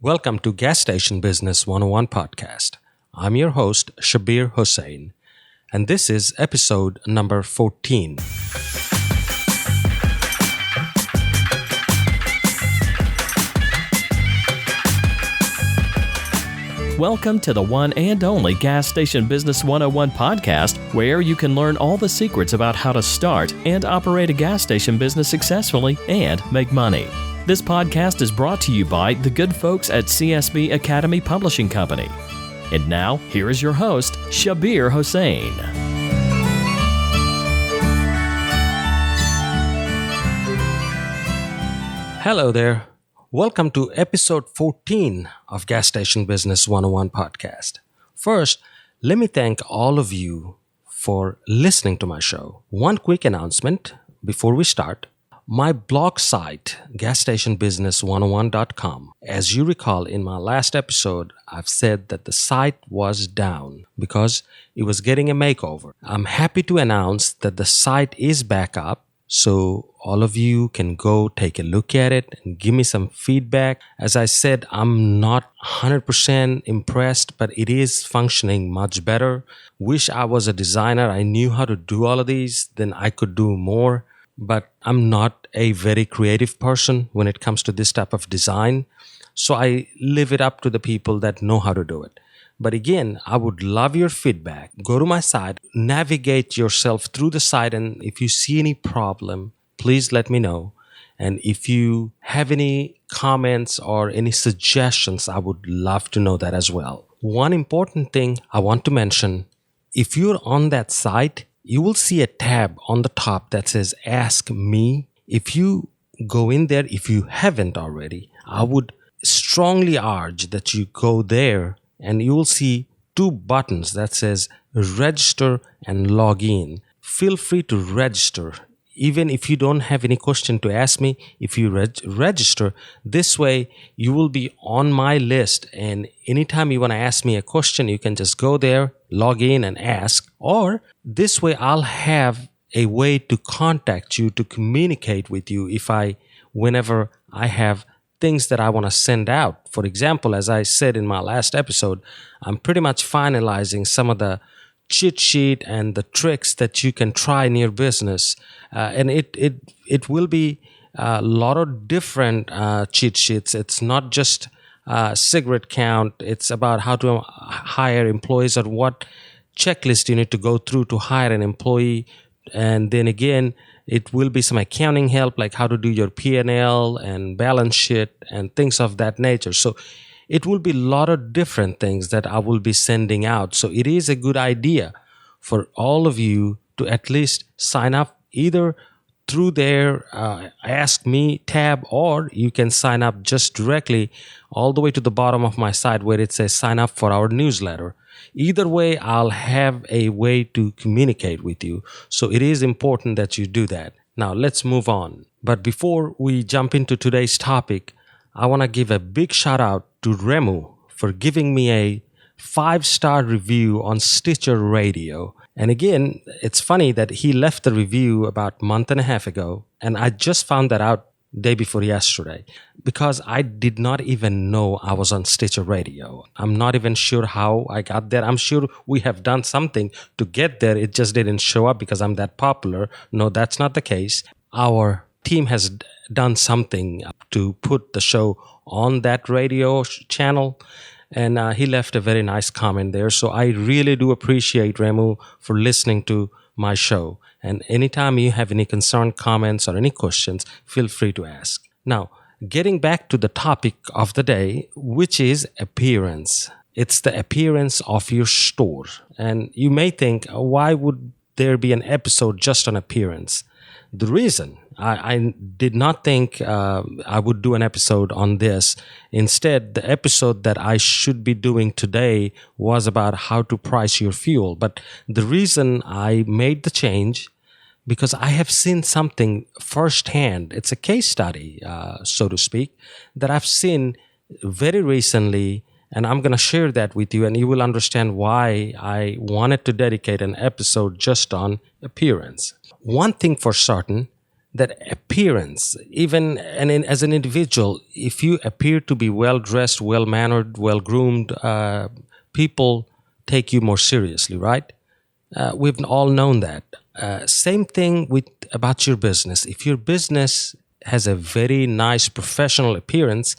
Welcome to Gas Station Business 101 podcast. I'm your host, Shabir Hussain, and this is episode number 14. Welcome to the one and only Gas Station Business 101 podcast, where you can learn all the secrets about how to start and operate a gas station business successfully and make money. This podcast is brought to you by the good folks at CSB Academy Publishing Company. And now, here is your host, Shabir Hussain. Hello there. Welcome to episode 14 of Gas Station Business 101 podcast. First, let me thank all of you for listening to my show. One quick announcement before we start. My blog site, gasstationbusiness101.com. As you recall, in my last episode, I've said that the site was down because it was getting a makeover. I'm happy to announce that the site is back up, so all of you can go take a look at it and give me some feedback. As I said, I'm not 100% impressed, but it is functioning much better. Wish I was a designer. I knew how to do all of these, then I could do more. But I'm not a very creative person when it comes to this type of design. So I leave it up to the people that know how to do it. But again, I would love your feedback. Go to my site, navigate yourself through the site, and if you see any problem, please let me know. And if you have any comments or any suggestions, I would love to know that as well. One important thing I want to mention, if you're on that site, you will see a tab on the top that says Ask Me. If you go in there, if you haven't already, I would strongly urge that you go there and you will see two buttons that says Register and Log In. Feel free to register. Even if you don't have any question to ask me, if you register, this way you will be on my list. And anytime you want to ask me a question, you can just go there, log in and ask. Or this way I'll have a way to contact you, to communicate with you whenever I have things that I want to send out. For example, as I said in my last episode, I'm pretty much finalizing some of the cheat sheet and the tricks that you can try in your business. And it will be a lot of different cheat sheets. It's not just cigarette count. It's about how to hire employees or what checklist you need to go through to hire an employee. And then again, it will be some accounting help, like how to do your P&L and balance sheet and things of that nature. So it will be a lot of different things that I will be sending out. So it is a good idea for all of you to at least sign up either through their Ask Me tab, or you can sign up just directly all the way to the bottom of my site where it says sign up for our newsletter. Either way, I'll have a way to communicate with you. So it is important that you do that. Now let's move on. But before we jump into today's topic, I want to give a big shout out to Remu for giving me a 5-star review on Stitcher Radio. And again, it's funny that he left the review about a month and a half ago, and I just found that out day before yesterday because I did not even know I was on Stitcher Radio. I'm not even sure how I got there. I'm sure we have done something to get there. It just didn't show up because I'm that popular. No, that's not the case. Our team has done something to put the show on that radio channel, and he left a very nice comment there. So I really do appreciate Remu for listening to my show. And anytime you have any concern, comments, or any questions, feel free to ask. Now, getting back to the topic of the day, which is appearance. It's the appearance of your store. And you may think, why would there be an episode just on appearance? The reason I did not think I would do an episode on this. Instead, the episode that I should be doing today was about how to price your fuel. But the reason I made the change, because I have seen something firsthand. It's a case study, so to speak, that I've seen very recently, and I'm going to share that with you, and you will understand why I wanted to dedicate an episode just on appearance. One thing for certain, that appearance, even as an individual, if you appear to be well dressed, well mannered, well groomed, people take you more seriously, right? We've all known that. Same thing with about your business. If your business has a very nice professional appearance,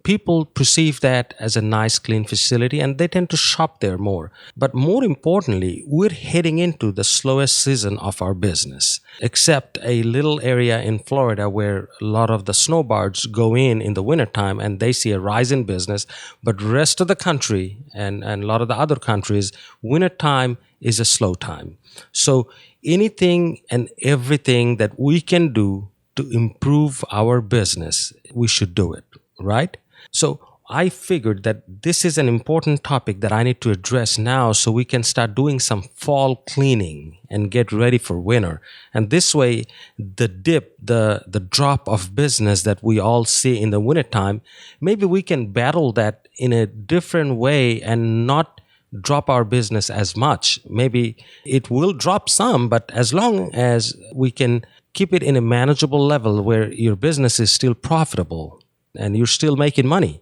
people perceive that as a nice, clean facility and they tend to shop there more. But more importantly, we're heading into the slowest season of our business, except a little area in Florida where a lot of the snowbirds go in the wintertime and they see a rise in business. But the rest of the country and a lot of the other countries, wintertime is a slow time. So anything and everything that we can do to improve our business, we should do it, right? So I figured that this is an important topic that I need to address now so we can start doing some fall cleaning and get ready for winter. And this way, the dip, the drop of business that we all see in the wintertime, maybe we can battle that in a different way and not drop our business as much. Maybe it will drop some, but as long as we can keep it in a manageable level where your business is still profitable and you're still making money.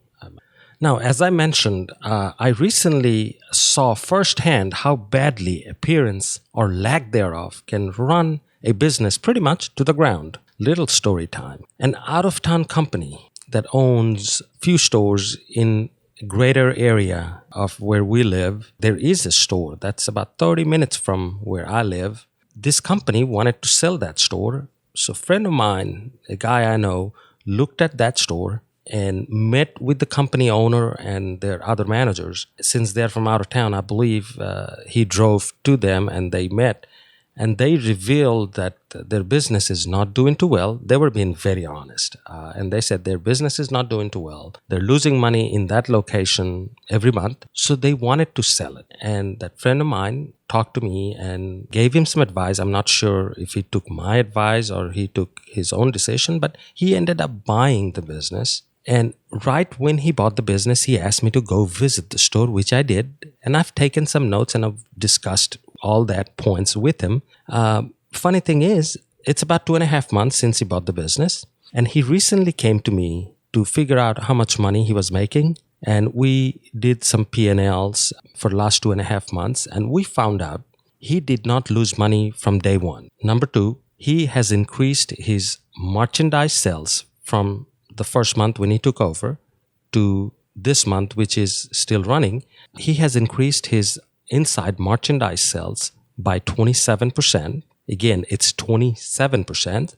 Now, as I mentioned, I recently saw firsthand how badly appearance or lack thereof can run a business pretty much to the ground. Little story time. An out-of-town company that owns few stores in a greater area of where we live. There is a store that's about 30 minutes from where I live. This company wanted to sell that store. So a friend of mine, a guy I know, looked at that store and met with the company owner and their other managers. Since they're from out of town, I believe he drove to them and they met. And they revealed that their business is not doing too well. They were being very honest. And they said their business is not doing too well. They're losing money in that location every month. So they wanted to sell it. And that friend of mine talked to me and gave him some advice. I'm not sure if he took my advice or he took his own decision, but he ended up buying the business. And right when he bought the business, he asked me to go visit the store, which I did. And I've taken some notes and I've discussed all that points with him. Funny thing is, it's about 2.5 months since he bought the business. And he recently came to me to figure out how much money he was making. And we did some P&Ls for the last 2.5 months. And we found out he did not lose money from day one. Number two, he has increased his merchandise sales from the first month when he took over to this month, which is still running. He has increased his inside merchandise sales by 27%. Again, it's 27%.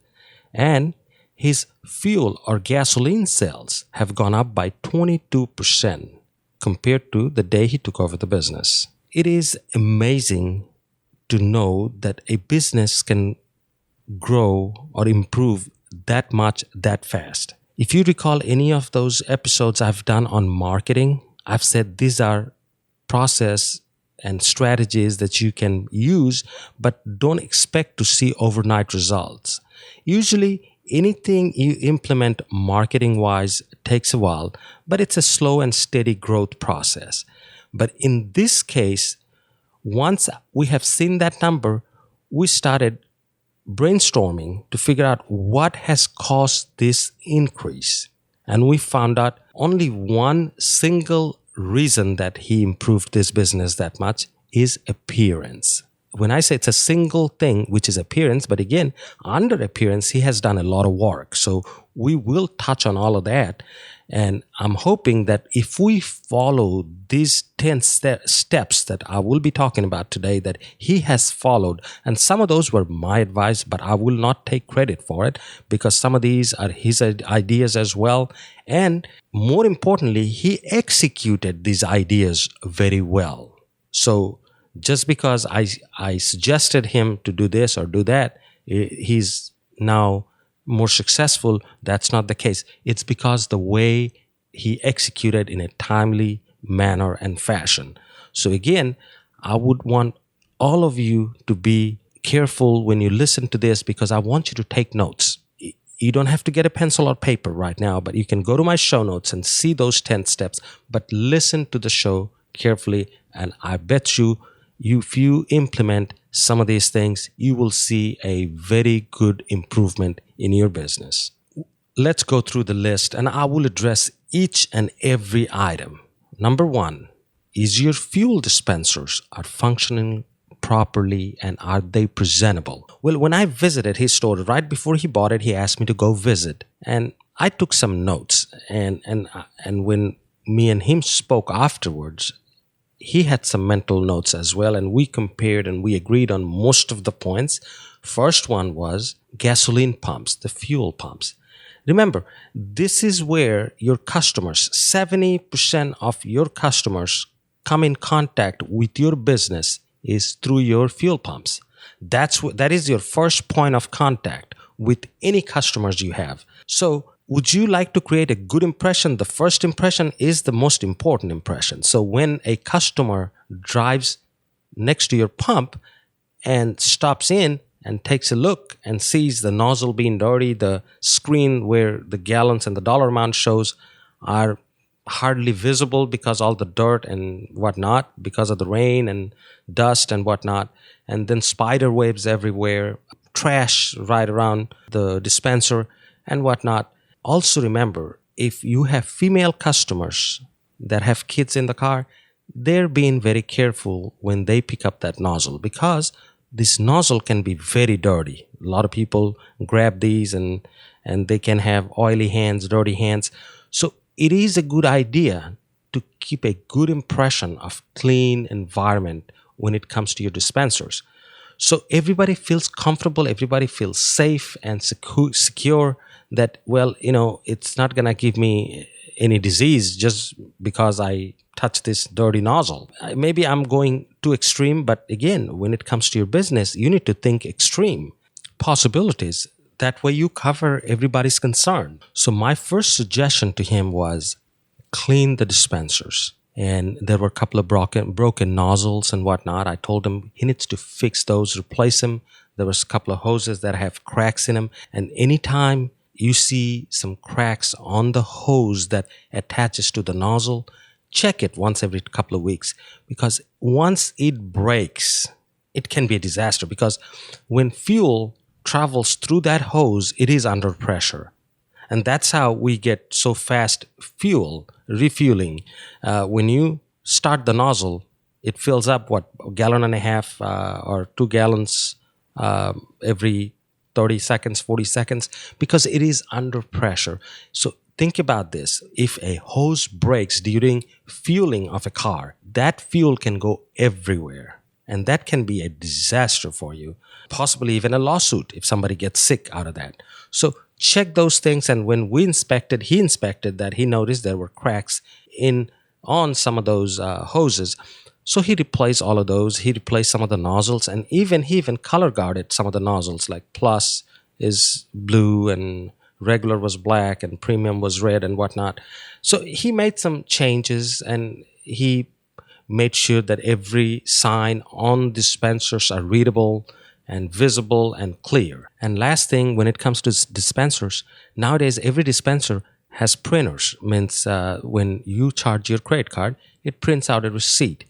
And his fuel or gasoline sales have gone up by 22% compared to the day he took over the business. It is amazing to know that a business can grow or improve that much that fast. If you recall any of those episodes I've done on marketing, I've said these are process and strategies that you can use, but don't expect to see overnight results. Usually, anything you implement marketing-wise takes a while, but it's a slow and steady growth process. But in this case, once we have seen that number, we started brainstorming to figure out what has caused this increase. And we found out only one single reason that he improved this business that much is appearance. When I say it's a single thing, which is appearance, but again, under appearance, he has done a lot of work. So we will touch on all of that. And I'm hoping that if we follow these 10 steps that I will be talking about today that he has followed, and some of those were my advice, but I will not take credit for it because some of these are his ideas as well. And more importantly, he executed these ideas very well. So just because I suggested him to do this or do that, he's now more successful. That's not the case. It's because the way he executed in a timely manner and fashion. So again, I would want all of you to be careful when you listen to this because I want you to take notes. You don't have to get a pencil or paper right now, but you can go to my show notes and see those 10 steps, but listen to the show carefully. And I bet you if you implement some of these things, you will see a very good improvement in your business. Let's go through the list and I will address each and every item. Number one, is your fuel dispensers are functioning properly and are they presentable? Well, when I visited his store right before he bought it, he asked me to go visit and I took some notes. And when me and him spoke afterwards, he had some mental notes as well, and we compared and we agreed on most of the points. First one was gasoline pumps, the fuel pumps. Remember, this is where your customers, 70% of your customers come in contact with your business is through your fuel pumps. That is your first point of contact with any customers you have. So would you like to create a good impression? The first impression is the most important impression. So when a customer drives next to your pump and stops in and takes a look and sees the nozzle being dirty, the screen where the gallons and the dollar amount shows are hardly visible because all the dirt and whatnot, because of the rain and dust and whatnot, and then spider webs everywhere, trash right around the dispenser and whatnot. Also remember, if you have female customers that have kids in the car, they're being very careful when they pick up that nozzle because this nozzle can be very dirty. A lot of people grab these and they can have oily hands, dirty hands. So it is a good idea to keep a good impression of clean environment when it comes to your dispensers. So everybody feels comfortable, everybody feels safe and secure that, well, it's not going to give me any disease just because I touch this dirty nozzle. Maybe I'm going too extreme, but again, when it comes to your business, you need to think extreme possibilities. That way you cover everybody's concern. So my first suggestion to him was clean the dispensers. And there were a couple of broken nozzles and whatnot. I told him he needs to fix those, replace them. There was a couple of hoses that have cracks in them. And anytime you see some cracks on the hose that attaches to the nozzle, check it once every couple of weeks. Because once it breaks, it can be a disaster. Because when fuel travels through that hose, it is under pressure. And that's how we get so fast refueling. When you start the nozzle, it fills up, a gallon and a half or 2 gallons every 30 seconds, 40 seconds, because it is under pressure. So think about this. If a hose breaks during fueling of a car, that fuel can go everywhere. And that can be a disaster for you, possibly even a lawsuit if somebody gets sick out of that. So check those things. And when he inspected that, he noticed there were cracks on some of those hoses. So he replaced all of those. He replaced some of the nozzles, and he even color guarded some of the nozzles, like Plus is blue and regular was black and premium was red and whatnot. So he made some changes and he made sure that every sign on dispensers are readable and visible and clear. And last thing, when it comes to dispensers, nowadays every dispenser has printers. Means when you charge your credit card, it prints out a receipt.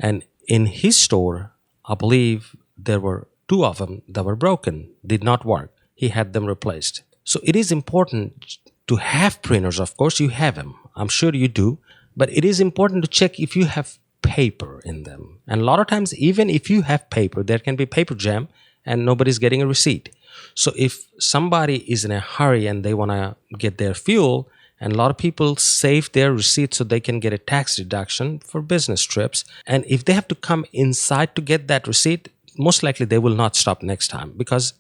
And in his store, I believe there were 2 of them that were broken, did not work. He had them replaced. So it is important to have printers. Of course, you have them. I'm sure you do. But it is important to check if you have paper in them. And a lot of times, even if you have paper, there can be paper jam and nobody's getting a receipt. So if somebody is in a hurry and they want to get their fuel, and a lot of people save their receipt so they can get a tax deduction for business trips. And if they have to come inside to get that receipt, most likely they will not stop next time, because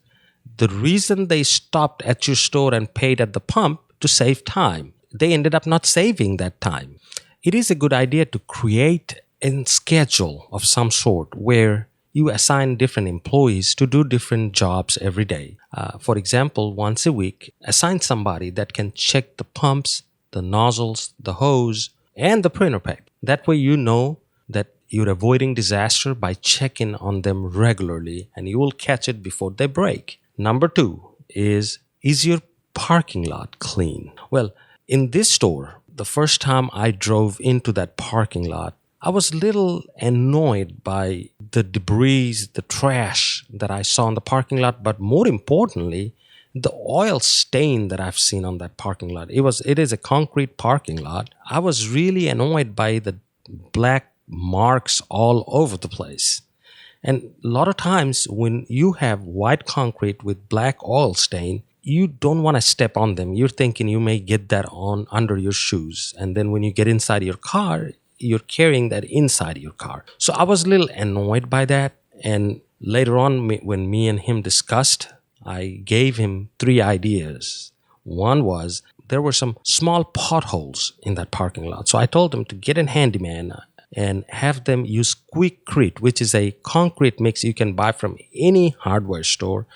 the reason they stopped at your store and paid at the pump to save time, they ended up not saving that time. It is a good idea to create a schedule of some sort where you assign different employees to do different jobs every day. For example, once a week, assign somebody that can check the pumps, the nozzles, the hose, and the printer pack. That way you know that you're avoiding disaster by checking on them regularly, and you will catch it before they break. Number 2 is your parking lot clean? Well, in this store, the first time I drove into that parking lot, I was a little annoyed by the debris, the trash that I saw in the parking lot, but more importantly, the oil stain that I've seen on that parking lot. It is a concrete parking lot. I was really annoyed by the black marks all over the place. And a lot of times when you have white concrete with black oil stain, you don't want to step on them. You're thinking you may get that on under your shoes. And then when you get inside your car, you're carrying that inside your car. So I was a little annoyed by that. And later on, when me and him discussed, I gave him 3 ideas. One was there were some small potholes in that parking lot. So I told him to get a handyman and have them use Quickcrete, which is a concrete mix you can buy from any hardware store,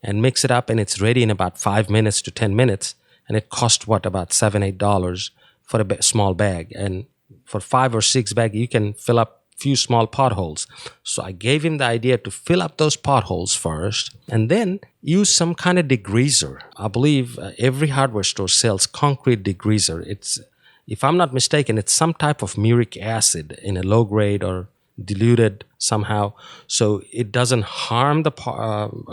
and mix it up, and it's ready in about 5 minutes to 10 minutes. And it cost about $7-8 for a small bag. And for 5 or 6 bags, you can fill up few small potholes. So I gave him the idea to fill up those potholes first and then use some kind of degreaser. I believe every hardware store sells concrete degreaser. It's, if I'm not mistaken, it's some type of muric acid in a low grade or diluted somehow. So it doesn't harm the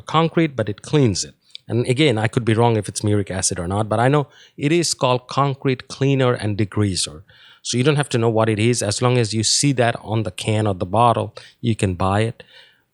concrete, but it cleans it. And again, I could be wrong if it's muric acid or not, but I know it is called concrete cleaner and degreaser. So you don't have to know what it is. As long as you see that on the can or the bottle, you can buy it.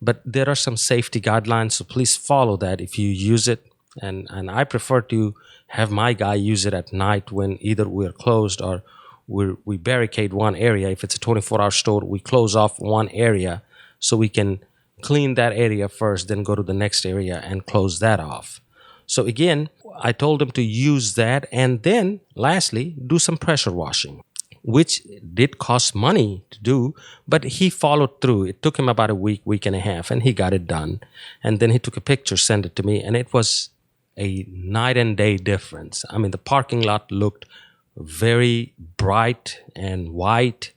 But there are some safety guidelines, so please follow that if you use it. And I prefer to have my guy use it at night when either we're closed or we barricade one area. If it's a 24-hour store, we close off one area so we can clean that area first, then go to the next area and close that off. So again, I told him to use that, and then lastly, do some pressure washing, which did cost money to do, but he followed through. It took him about a week and a half, and he got it done. And then he took a picture, sent it to me, and it was a night and day difference. I mean, the parking lot looked very bright and white,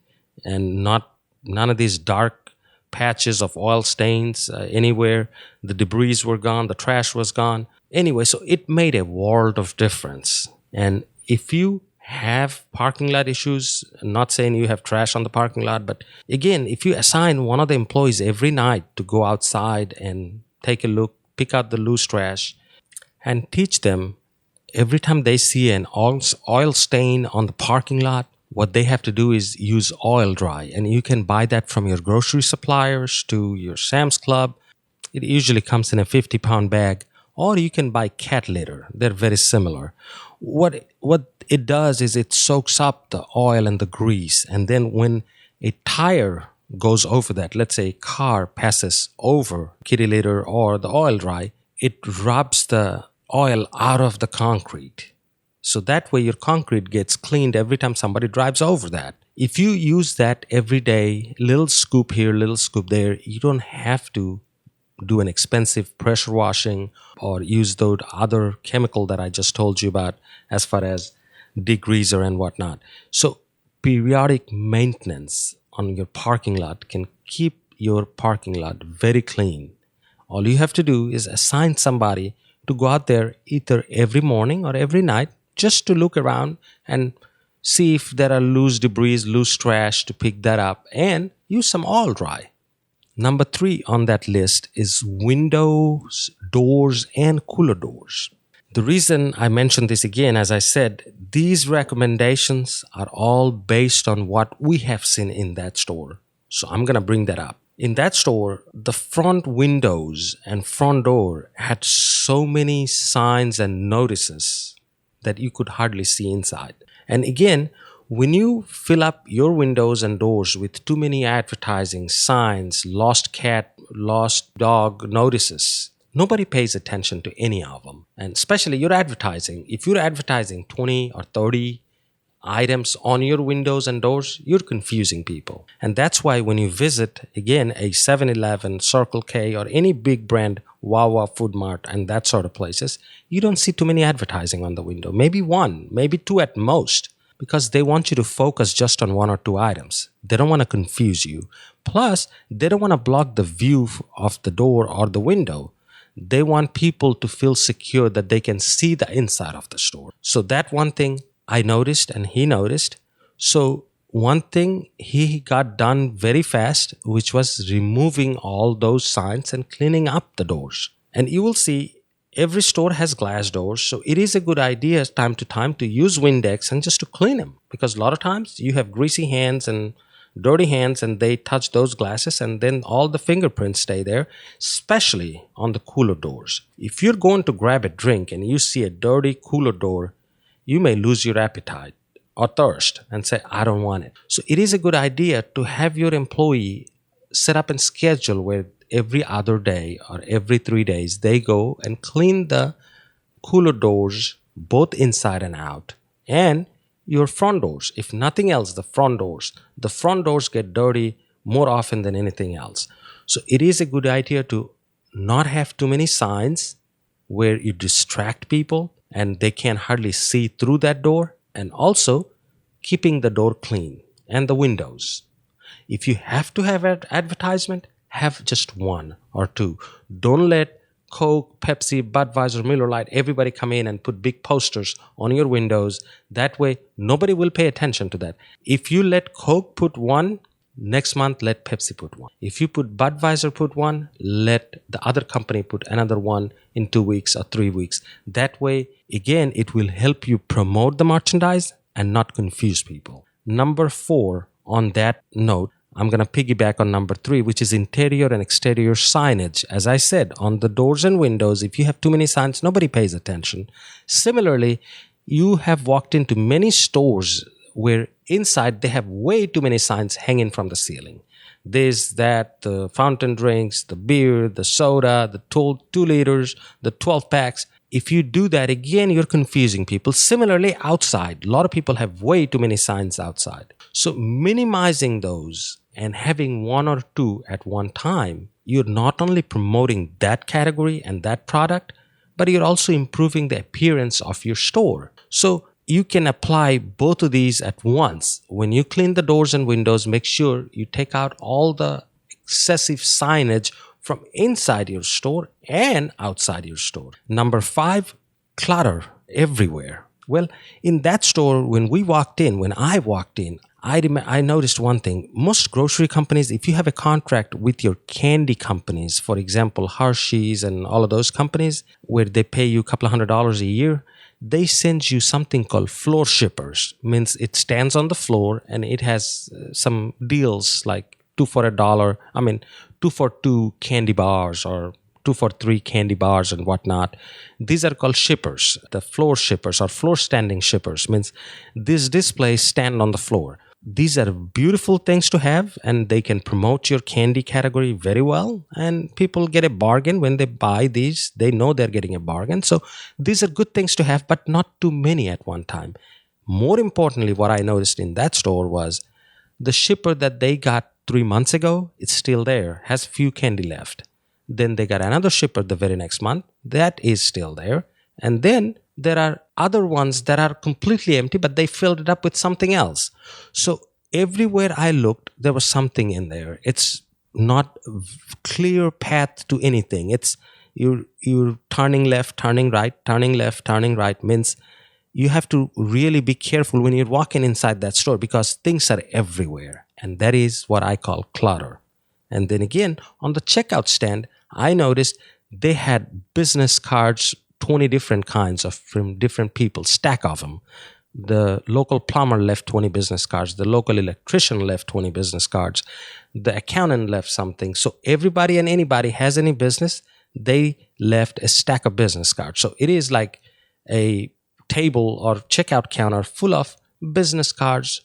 and none of these dark patches of oil stains anywhere. The debris were gone, the trash was gone. Anyway, so it made a world of difference. And if you have parking lot issues, I'm not saying you have trash on the parking lot, but again, if you assign one of the employees every night to go outside and take a look, pick out the loose trash, and teach them every time they see an oil stain on the parking lot, what they have to do is use oil dry. And you can buy that from your grocery suppliers to your Sam's Club. It usually comes in a 50-pound bag. Or you can buy cat litter. They're very similar. What it does is it soaks up the oil and the grease. And then when a tire goes over that, let's say a car passes over kitty litter or the oil dry, it rubs the oil out of the concrete. So that way your concrete gets cleaned every time somebody drives over that. If you use that every day, little scoop here, little scoop there, you don't have to do an expensive pressure washing or use those other chemical that I just told you about as far as degreaser and whatnot. So periodic maintenance on your parking lot can keep your parking lot very clean. All you have to do is assign somebody to go out there either every morning or every night just to look around and see if there are loose debris, loose trash, to pick that up and use some oil dry. Number 3 on that list is windows, doors, and cooler doors. The reason I mention this again, as I said, these recommendations are all based on what we have seen in that store. So I'm going to bring that up. In that store, the front windows and front door had so many signs and notices that you could hardly see inside. And again, when you fill up your windows and doors with too many advertising, signs, lost cat, lost dog notices, nobody pays attention to any of them. And especially your advertising. If you're advertising 20 or 30 items on your windows and doors, you're confusing people. And that's why when you visit, again, a 7-Eleven, Circle K, or any big brand, Wawa, Food Mart, and that sort of places, you don't see too many advertising on the window. Maybe 1, maybe 2 at most. Because they want you to focus just on 1 or 2 items. They don't want to confuse you. Plus, they don't want to block the view of the door or the window. They want people to feel secure that they can see the inside of the store. So that one thing I noticed and he noticed. So one thing he got done very fast, which was removing all those signs and cleaning up the doors. And you will see every store has glass doors, so it is a good idea time to time to use Windex and just to clean them, because a lot of times you have greasy hands and dirty hands and they touch those glasses and then all the fingerprints stay there, especially on the cooler doors. If you're going to grab a drink and you see a dirty cooler door, you may lose your appetite or thirst and say, I don't want it. So it is a good idea to have your employee set up and schedule where every other day or every 3 days they go and clean the cooler doors, both inside and out, and your front doors. If nothing else, the front doors get dirty more often than anything else. So it is a good idea to not have too many signs where you distract people and they can hardly see through that door, and also keeping the door clean and the windows. If you have to have an advertisement, have just one or two. Don't let Coke, Pepsi, Budweiser, Miller Lite, everybody come in and put big posters on your windows. That way, nobody will pay attention to that. If you let Coke put one, next month let Pepsi put one. If you put Budweiser put one, let the other company put another one in 2 weeks or 3 weeks. That way, again, it will help you promote the merchandise and not confuse people. Number 4, on that note, I'm going to piggyback on number 3, which is interior and exterior signage. As I said, on the doors and windows, if you have too many signs, nobody pays attention. Similarly, you have walked into many stores where inside they have way too many signs hanging from the ceiling. This, that, the fountain drinks, the beer, the soda, the 2 liters, the 12 packs. If you do that, again, you're confusing people. Similarly, outside, a lot of people have way too many signs outside. So minimizing those and having 1 or 2 at one time, you're not only promoting that category and that product, but you're also improving the appearance of your store. So you can apply both of these at once. When you clean the doors and windows, make sure you take out all the excessive signage from inside your store and outside your store. Number 5, clutter everywhere. Well, in that store, when I walked in, I noticed one thing. Most grocery companies, if you have a contract with your candy companies, for example, Hershey's and all of those companies, where they pay you a couple of $100 a year, they send you something called floor shippers. Means it stands on the floor and it has some deals like 2 for $1. 2 for 2 candy bars or 2 for 3 candy bars and whatnot. These are called shippers. The floor shippers or floor standing shippers means these displays stand on the floor. These are beautiful things to have, and they can promote your candy category very well, and people get a bargain when they buy these. They know they're getting a bargain. So these are good things to have, but not too many at one time. More importantly, what I noticed in that store was the shipper that they got 3 months ago, it's still there, has few candy left. Then they got another shipper the very next month, that is still there. And then there are other ones that are completely empty, but they filled it up with something else. So everywhere I looked, there was something in there. It's not a clear path to anything. It's you're turning left, turning right, turning left, turning right. Means you have to really be careful when you're walking inside that store, because things are everywhere. And that is what I call clutter. And then again, on the checkout stand, I noticed they had business cards, 20 different kinds from different people, stack of them. The local plumber left 20 business cards. The local electrician left 20 business cards. The accountant left something. So everybody and anybody has any business, they left a stack of business cards. So it is like a table or checkout counter full of business cards.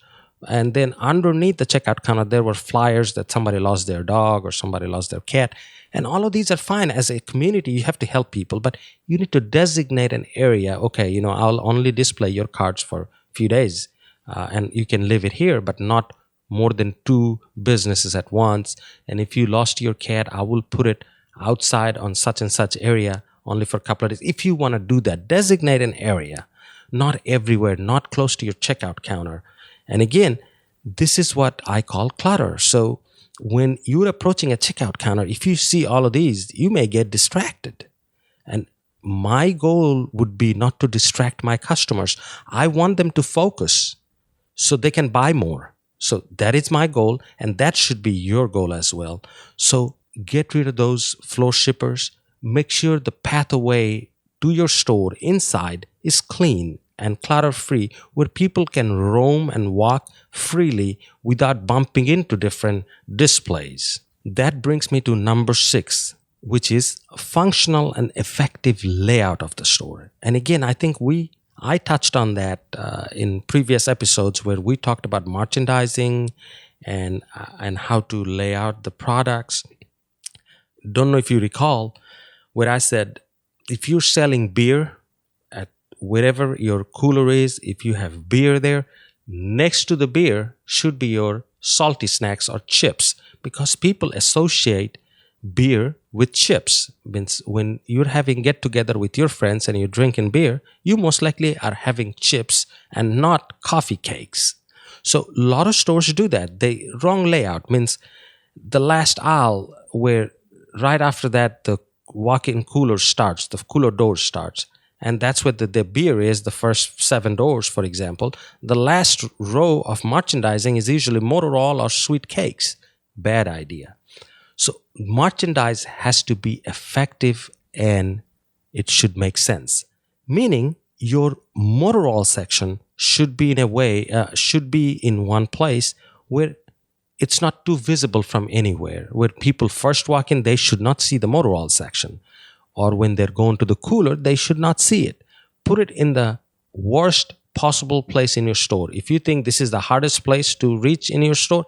And then underneath the checkout counter, there were flyers that somebody lost their dog or somebody lost their cat. And all of these are fine. As a community, you have to help people, but you need to designate an area. Okay, I'll only display your cards for a few days, and you can leave it here, but not more than 2 businesses at once. And if you lost your cat, I will put it outside on such and such area only for a couple of days. If you want to do that, designate an area, not everywhere, not close to your checkout counter. And again, this is what I call clutter. So when you're approaching a checkout counter, if you see all of these, you may get distracted. And my goal would be not to distract my customers. I want them to focus so they can buy more. So that is my goal, and that should be your goal as well. So get rid of those floor shippers. Make sure the pathway to your store inside is clean and clutter free, where people can roam and walk freely without bumping into different displays. That brings me to number 6, which is a functional and effective layout of the store. And again, I think I touched on that in previous episodes where we talked about merchandising and how to lay out the products. Don't know if you recall where I said, if you're selling beer at wherever your cooler is, if you have beer there, next to the beer should be your salty snacks or chips, because people associate beer with chips. Means when you're having get together with your friends and you're drinking beer, you most likely are having chips and not coffee cakes. So a lot of stores do that. The wrong layout means the last aisle, where right after that the walk-in cooler starts, the cooler door starts, and that's where the beer is, the first 7 doors, for example. The last row of merchandising is usually motor oil or sweet cakes. Bad idea. So merchandise has to be effective and it should make sense. Meaning your motor oil section should be in one place where it's not too visible from anywhere. Where people first walk in, they should not see the motor oil section. Or when they're going to the cooler, they should not see it. Put it in the worst possible place in your store. If you think this is the hardest place to reach in your store,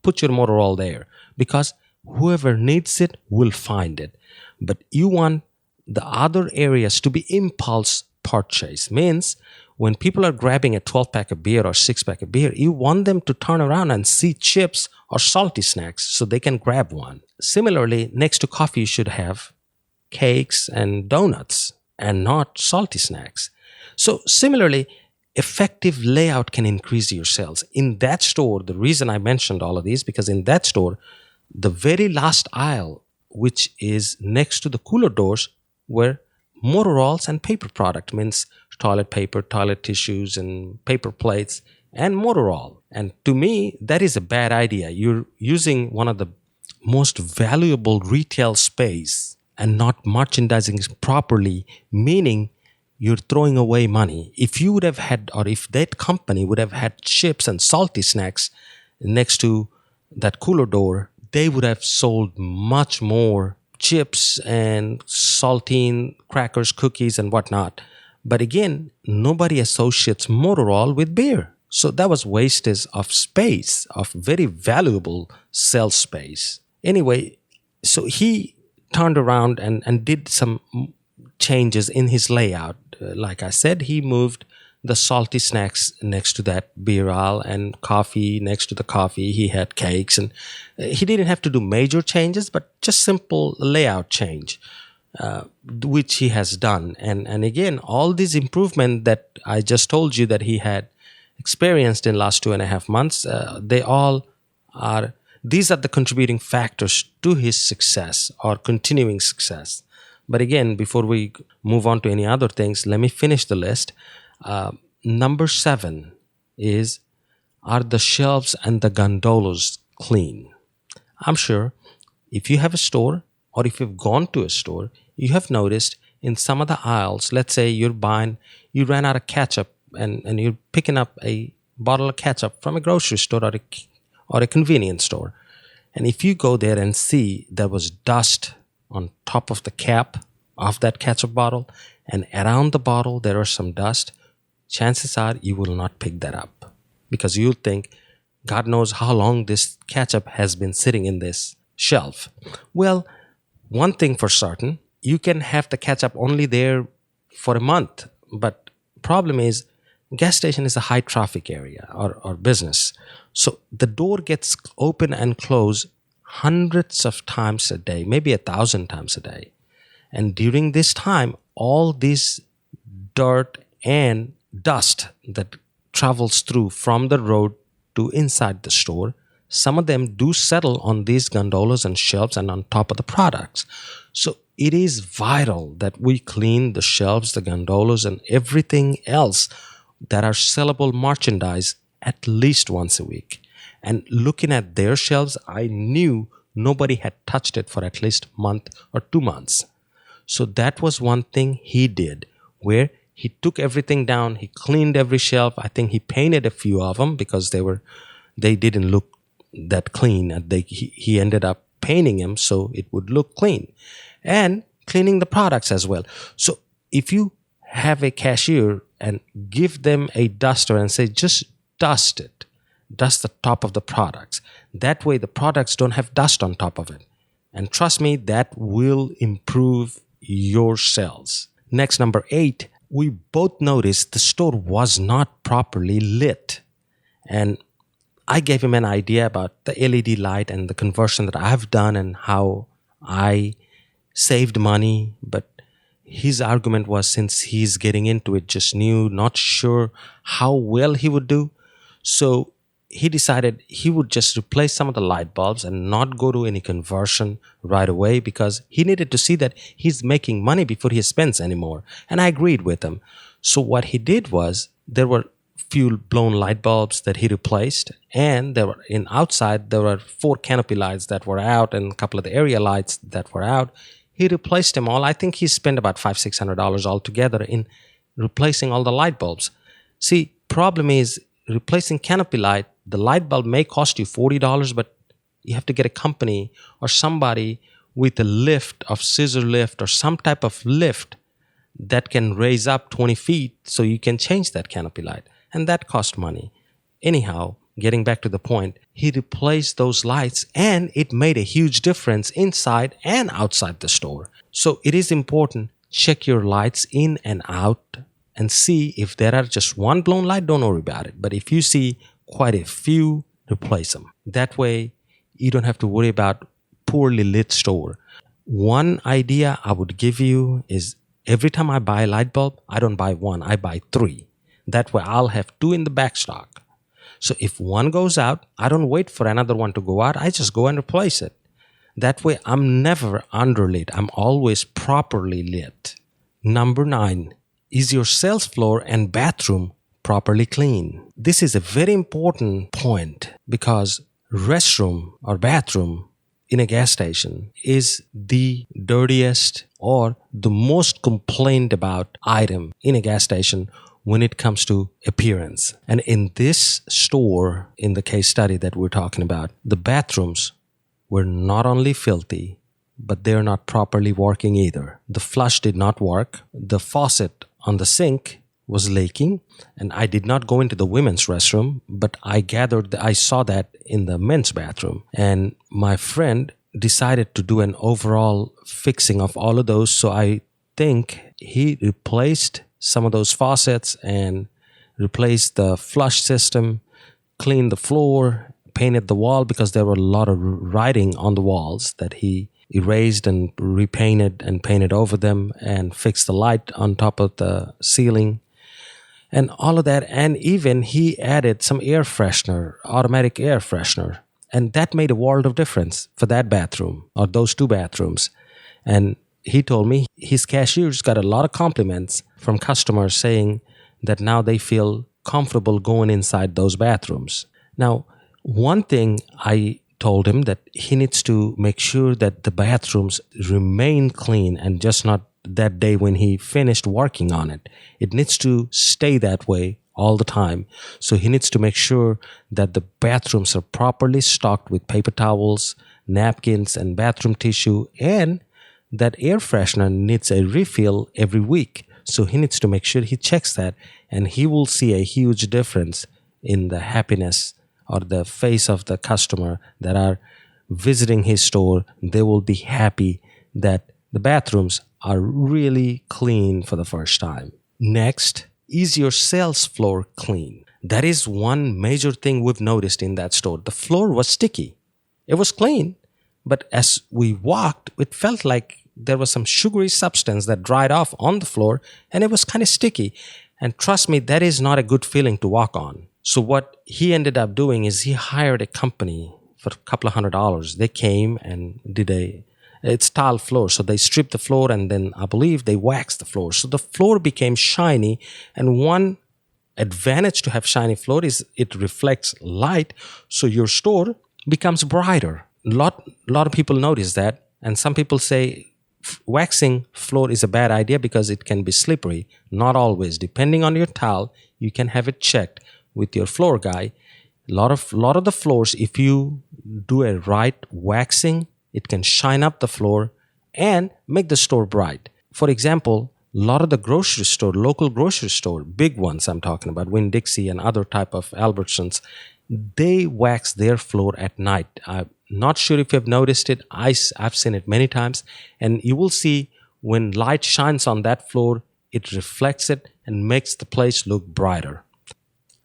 put your motor oil there, because whoever needs it will find it. But you want the other areas to be impulse purchase. Means when people are grabbing a 12-pack of beer or 6-pack of beer, you want them to turn around and see chips or salty snacks so they can grab one. Similarly, next to coffee, you should have cakes and donuts and not salty snacks. So similarly, effective layout can increase your sales. In that store, the reason I mentioned all of these, because in that store, the very last aisle, which is next to the cooler doors, were motor oils and paper product, means toilet paper, toilet tissues, and paper plates, and motor oil. And to me, that is a bad idea. You're using one of the most valuable retail space and not merchandising properly, meaning you're throwing away money. If you would have had, or if that company would have had chips and salty snacks next to that cooler door, they would have sold much more chips and saltine, crackers, cookies, and whatnot. But again, nobody associates motor oil with beer. So that was wastage of space, of very valuable sales space. Anyway, so he turned around and did some changes in his layout. Like I said, he moved the salty snacks next to that beer aisle and coffee next to the coffee. He had cakes, and he didn't have to do major changes, but just simple layout change, which he has done. And again, all these improvements that I just told you that he had experienced in last 2.5 months, these are the contributing factors to his success or continuing success. But again, before we move on to any other things, let me finish the list. Number 7 is, are the shelves and the gondolas clean? I'm sure if you have a store, or if you've gone to a store, you have noticed in some of the aisles, let's say you ran out of ketchup and you're picking up a bottle of ketchup from a grocery store or a convenience store. And if you go there and see there was dust on top of the cap of that ketchup bottle, and around the bottle there was some dust, chances are you will not pick that up, because you'll think, God knows how long this ketchup has been sitting in this shelf. Well, one thing for certain, you can have the ketchup only there for a month, but problem is, gas station is a high traffic area or business. So the door gets open and closed hundreds of times a day, maybe 1,000 times a day. And during this time, all this dirt and dust that travels through from the road to inside the store, some of them do settle on these gondolas and shelves and on top of the products. So it is vital that we clean the shelves, the gondolas, and everything else that are sellable merchandise at least once a week. And looking at their shelves, I knew nobody had touched it for at least a month or 2 months. So that was one thing he did, where he took everything down, he cleaned every shelf. I think he painted a few of them because they didn't look that clean. And he ended up painting them so it would look clean. And cleaning the products as well. So if you have a cashier and give them a duster and say, just dust it, dust the top of the products. That way the products don't have dust on top of it. And trust me, that will improve your sales. Next, number 8, we both noticed the store was not properly lit. And I gave him an idea about the LED light and the conversion that I've done and how I saved money. But his argument was, since he's getting into it just new, not sure how well he would do. So he decided he would just replace some of the light bulbs and not go to any conversion right away, because he needed to see that he's making money before he spends anymore. And I agreed with him. So what he did was, there were few blown light bulbs that he replaced, and there were outside there were 4 canopy lights that were out and a couple of the area lights that were out. He replaced them all. I think he spent about $500-$600 altogether in replacing all the light bulbs. See, problem is, replacing canopy light, the light bulb may cost you $40, but you have to get a company or somebody with a lift, of scissor lift or some type of lift that can raise up 20 feet so you can change that canopy light. And that cost money. Anyhow, getting back to the point, he replaced those lights and it made a huge difference inside and outside the store. So it is important, check your lights in and out and see if there are just one blown light, don't worry about it. But if you see quite a few, replace them. That way, you don't have to worry about poorly lit store. One idea I would give you is, every time I buy a light bulb, I don't buy 1, I buy 3. That way I'll have 2 in the back stock. So if one goes out, I don't wait for another one to go out. I just go and replace it. That way I'm never underlit. I'm always properly lit. Number 9, is your sales floor and bathroom properly clean? This is a very important point, because restroom or bathroom in a gas station is the dirtiest or the most complained about item in a gas station when it comes to appearance. And in this store, in the case study that we're talking about, the bathrooms were not only filthy, but they're not properly working either. The flush did not work. The faucet on the sink was leaking. And I did not go into the women's restroom, but I saw that in the men's bathroom. And my friend decided to do an overall fixing of all of those. So I think he replaced some of those faucets and replaced the flush system, cleaned the floor, painted the wall, because there were a lot of writing on the walls that he erased and repainted and painted over them, and fixed the light on top of the ceiling and all of that. And even he added some air freshener, automatic air freshener. And that made a world of difference for that bathroom or those 2 bathrooms. And he told me his cashiers got a lot of compliments from customers saying that now they feel comfortable going inside those bathrooms. Now, one thing I told him, that he needs to make sure that the bathrooms remain clean, and just not that day when he finished working on it. It needs to stay that way all the time. So he needs to make sure that the bathrooms are properly stocked with paper towels, napkins, and bathroom tissue, and that air freshener needs a refill every week. So he needs to make sure he checks that, and he will see a huge difference in the happiness or the face of the customer that are visiting his store. They will be happy that the bathrooms are really clean for the first time. Next, is your sales floor clean? That is one major thing we've noticed in that store. The floor was sticky. It was clean, but as we walked, it felt like there was some sugary substance that dried off on the floor, and it was kind of sticky. And trust me, that is not a good feeling to walk on. So what he ended up doing is he hired a company for a couple of $100. They came and did it's tile floor. So they stripped the floor, and then I believe they waxed the floor. So the floor became shiny, and one advantage to have shiny floor is it reflects light, so your store becomes brighter. Lot of people notice that, and some people say waxing floor is a bad idea because it can be slippery. Not always. Depending on your tile, you can have it checked with your floor guy. A lot of the floors, if you do a right waxing, it can shine up the floor and make the store bright. For example, a lot of the grocery store, local grocery store, big ones I'm talking about, Winn-Dixie and other type of Albertsons, they wax their floor at night. I'm not sure if you've noticed it. I've seen it many times. And you will see when light shines on that floor, it reflects it and makes the place look brighter.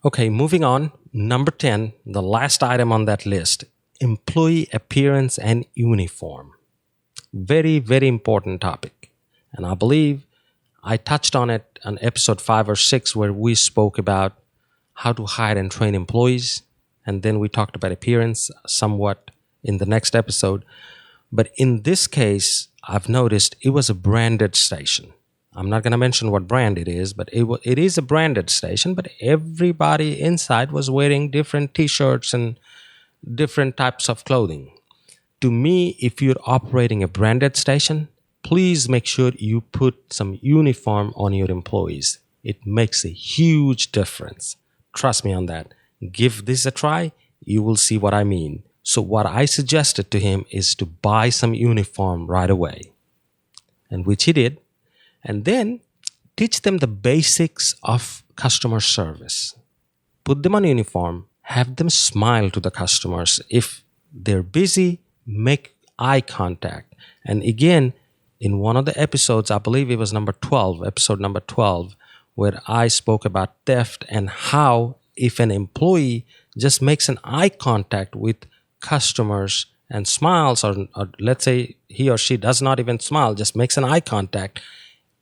Okay, moving on. Number 10, the last item on that list, employee appearance and uniform. Very, very important topic. And I believe I touched on it on episode 5 or 6 where we spoke about how to hire and train employees. And then we talked about appearance somewhat in the next episode. But in this case, I've noticed it was a branded station. I'm not going to mention what brand it is, but it is a branded station, but everybody inside was wearing different t-shirts and different types of clothing. To me, if you're operating a branded station, please make sure you put some uniform on your employees. It makes a huge difference. Trust me on that. Give this a try. You will see what I mean. So what I suggested to him is to buy some uniform right away, and which he did. And then teach them the basics of customer service. Put them on uniform. Have them smile to the customers. If they're busy, make eye contact. And again, in one of the episodes, I believe it was episode number 12, where I spoke about theft and how if an employee just makes an eye contact with customers and smiles, or let's say he or she does not even smile, just makes an eye contact,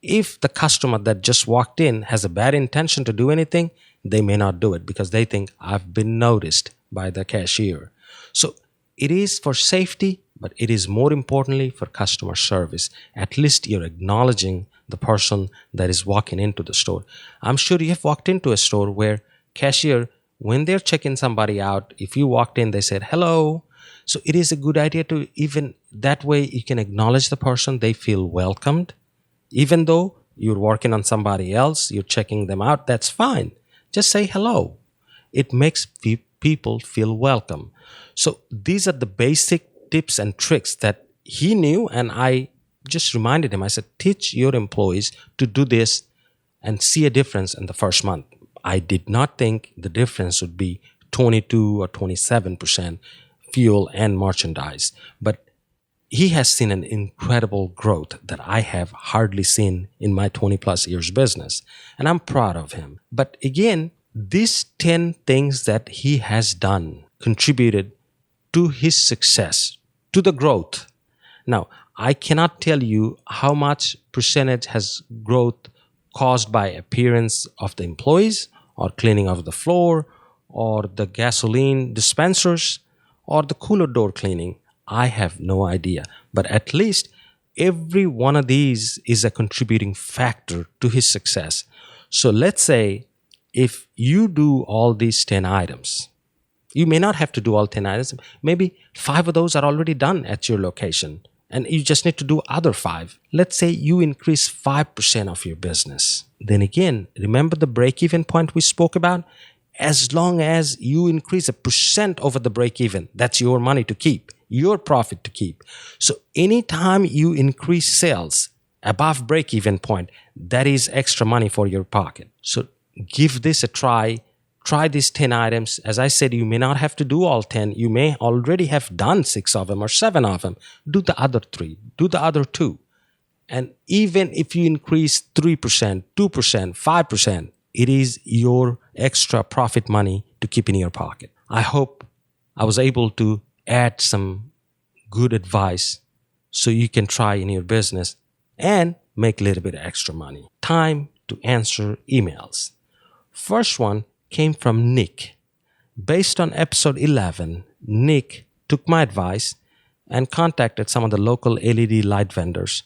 if the customer that just walked in has a bad intention to do anything, they may not do it because they think I've been noticed by the cashier. So it is for safety, but it is more importantly for customer service. At least you're acknowledging the person that is walking into the store. I'm sure you have walked into a store where cashier, when they're checking somebody out, if you walked in, they said hello. So it is a good idea to even that way you can acknowledge the person, they feel welcomed. Even though you're working on somebody else, you're checking them out, that's fine. Just say hello. It makes people feel welcome. So these are the basic tips and tricks that he knew, and I just reminded him. I said, teach your employees to do this and see a difference in the first month. I did not think the difference would be 22 or 27% fuel and merchandise, but he has seen an incredible growth that I have hardly seen in my 20 plus years business. And I'm proud of him. But again, these 10 things that he has done contributed to his success, to the growth. Now, I cannot tell you how much percentage has growth caused by appearance of the employees or cleaning of the floor or the gasoline dispensers or the cooler door cleaning. I have no idea, but at least every one of these is a contributing factor to his success. So let's say if you do all these 10 items, you may not have to do all 10 items. Maybe 5 of those are already done at your location and you just need to do other 5. Let's say you increase 5% of your business. Then again, remember the break-even point we spoke about? As long as you increase 1% over the break-even, that's your money to keep. Your profit to keep. So anytime you increase sales above break-even point, that is extra money for your pocket. So give this a try. Try these 10 items. As I said, you may not have to do all 10. You may already have done 6 of them or 7 of them. Do the other 3. Do the other 2. And even if you increase 3%, 2%, 5%, it is your extra profit money to keep in your pocket. I hope I was able to add some good advice so you can try in your business and make a little bit of extra money. Time to answer emails. First one came from Nick. Based on episode 11, Nick took my advice and contacted some of the local LED light vendors,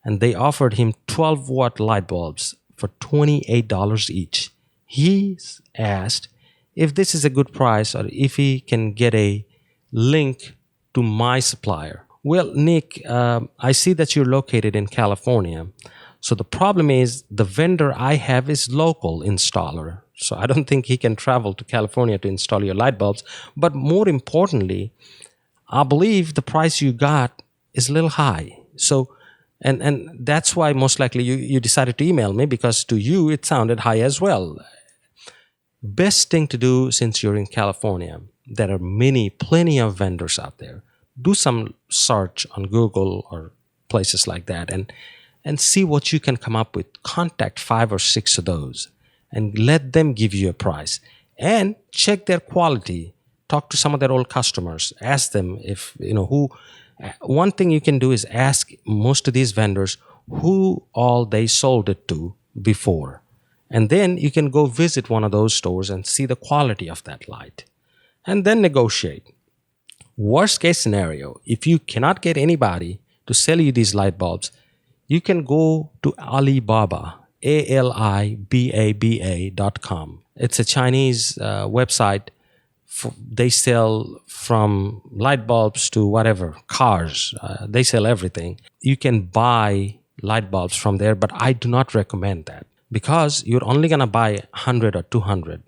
and they offered him 12-watt light bulbs for $28 each. He's asked if this is a good price or if he can get a link to my supplier. Well, Nick, I see that you're located in California. So the problem is the vendor I have is local installer. So I don't think he can travel to California to install your light bulbs. But more importantly, I believe the price you got is a little high. So, and that's why most likely you decided to email me, because to you it sounded high as well. Best thing to do, since you're in California, there are plenty of vendors out there. Do some search on Google or places like that and see what you can come up with. Contact 5 or 6 of those and let them give you a price. And check their quality. Talk to some of their old customers. Ask them if, who. One thing you can do is ask most of these vendors who all they sold it to before. And then you can go visit one of those stores and see the quality of that light. And then negotiate. Worst case scenario, if you cannot get anybody to sell you these light bulbs, you can go to Alibaba, ALIBABA.com. It's a Chinese website. They sell from light bulbs to whatever, cars. They sell everything. You can buy light bulbs from there, but I do not recommend that because you're only going to buy 100 or 200.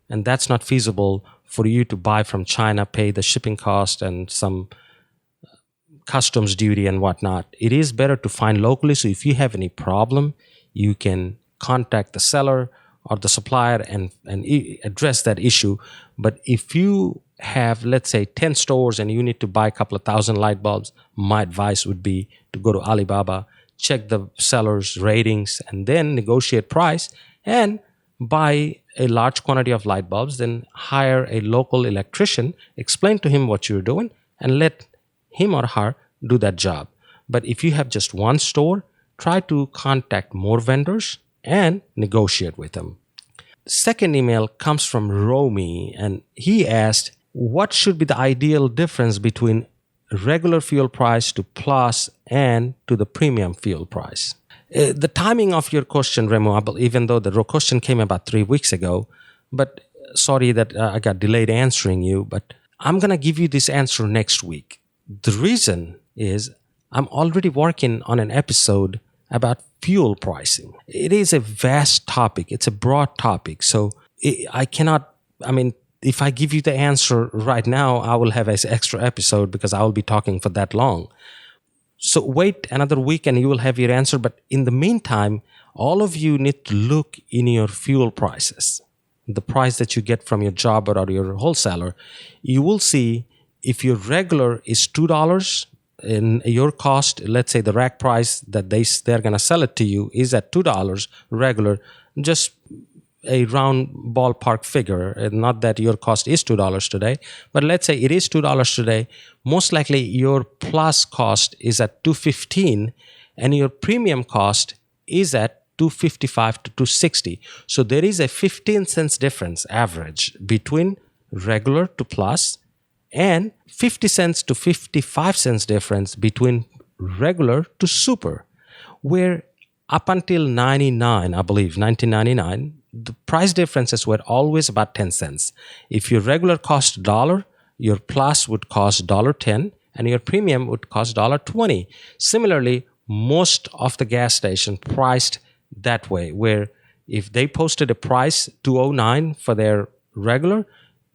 And that's not feasible for you to buy from China, pay the shipping cost and some customs duty and whatnot. It is better to find locally. So if you have any problem, you can contact the seller or the supplier and address that issue. But if you have, let's say, 10 stores and you need to buy a couple of thousand light bulbs, my advice would be to go to Alibaba, check the seller's ratings, and then negotiate price and buy a large quantity of light bulbs, then hire a local electrician, explain to him what you're doing, and let him or her do that job. But if you have just one store, try to contact more vendors and negotiate with them. Second email comes from Romy, and he asked, what should be the ideal difference between regular fuel price to plus and to the premium fuel price? The timing of your question, Remo, even though the question came about 3 weeks ago, but sorry that I got delayed answering you, but I'm going to give you this answer next week. The reason is I'm already working on an episode about fuel pricing. It is a vast topic. It's a broad topic. So if I give you the answer right now, I will have an extra episode because I will be talking for that long. So wait another week and you will have your answer. But in the meantime, all of you need to look in your fuel prices, the price that you get from your jobber or your wholesaler. You will see if your regular is $2 in your cost, let's say the rack price that they're going to sell it to you is at $2 regular, just a round ballpark figure, not that your cost is $2 today, but let's say it is $2 today. Most likely your plus cost is at $2.15 and your premium cost is at $2.55 to $2.60. So there is a 15 cents difference average between regular to plus and 50 cents to 55 cents difference between regular to super, where up until 1999, the price differences were always about 10 cents. If your regular cost $1, your plus would cost $1.10 and your premium would cost $1.20. Similarly, most of the gas station priced that way, where if they posted a price $2.09 for their regular,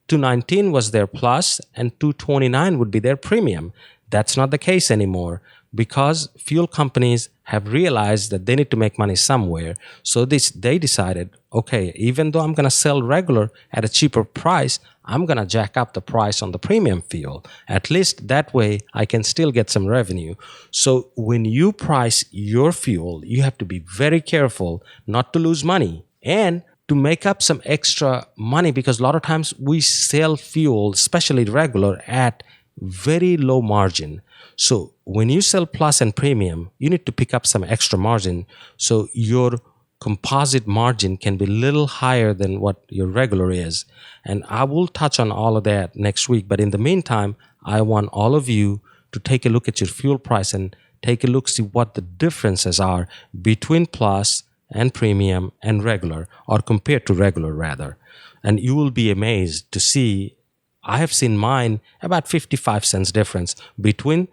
$2.19 was their plus and $2.29 would be their premium. That's not the case anymore because fuel companies have realized that they need to make money somewhere. So they decided, okay, even though I'm going to sell regular at a cheaper price, I'm going to jack up the price on the premium fuel. At least that way I can still get some revenue. So when you price your fuel, you have to be very careful not to lose money and to make up some extra money, because a lot of times we sell fuel, especially regular, at very low margin. So when you sell plus and premium, you need to pick up some extra margin. So your composite margin can be a little higher than what your regular is. And I will touch on all of that next week. But in the meantime, I want all of you to take a look at your fuel price and take a look, see what the differences are between plus and premium and regular, or compared to regular rather. And you will be amazed to see, I have seen mine about 55 cents difference between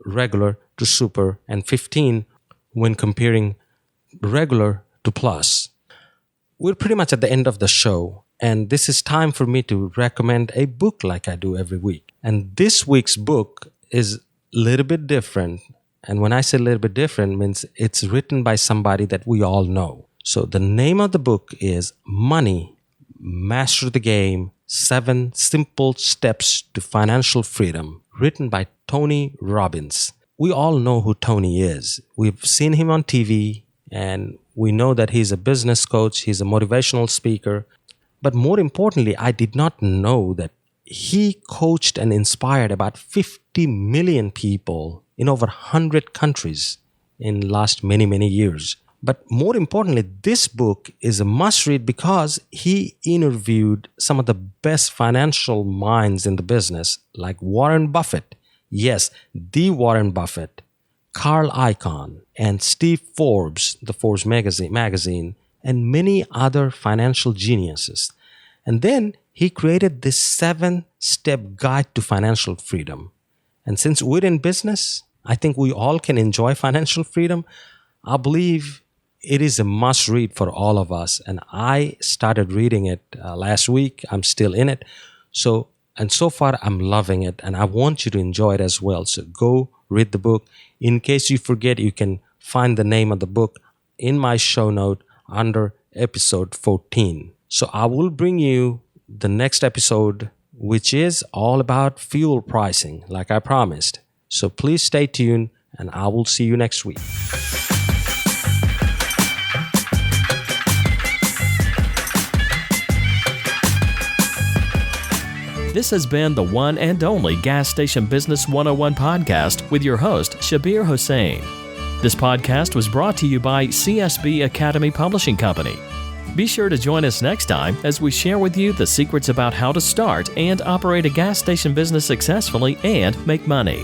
regular to super and 15 when comparing regular to plus. We're pretty much at the end of the show, and this is time for me to recommend a book like I do every week. And this week's book is a little bit different. And when I say a little bit different, means it's written by somebody that we all know. So the name of the book is Money, Master the Game, 7 Simple Steps to Financial Freedom, written by Tony Robbins. We all know who Tony is. We've seen him on TV, and we know that he's a business coach, he's a motivational speaker. But more importantly, I did not know that he coached and inspired about 50 million people in over 100 countries in the last many, many years. But more importantly, this book is a must-read because he interviewed some of the best financial minds in the business, like Warren Buffett. Yes, the Warren Buffett, Carl Icahn, and Steve Forbes, the Forbes magazine, and many other financial geniuses. And then he created this 7-step guide to financial freedom. And since we're in business, I think we all can enjoy financial freedom. I believe it is a must read for all of us. And I started reading it last week. I'm still in it. So far I'm loving it, and I want you to enjoy it as well. So go read the book. In case you forget, you can find the name of the book in my show note under episode 14. So I will bring you the next episode, which is all about fuel pricing, like I promised. So please stay tuned, and I will see you next week. This has been the one and only Gas Station Business 101 podcast with your host, Shabir Hossain. This podcast was brought to you by CSB Academy Publishing Company. Be sure to join us next time as we share with you the secrets about how to start and operate a gas station business successfully and make money.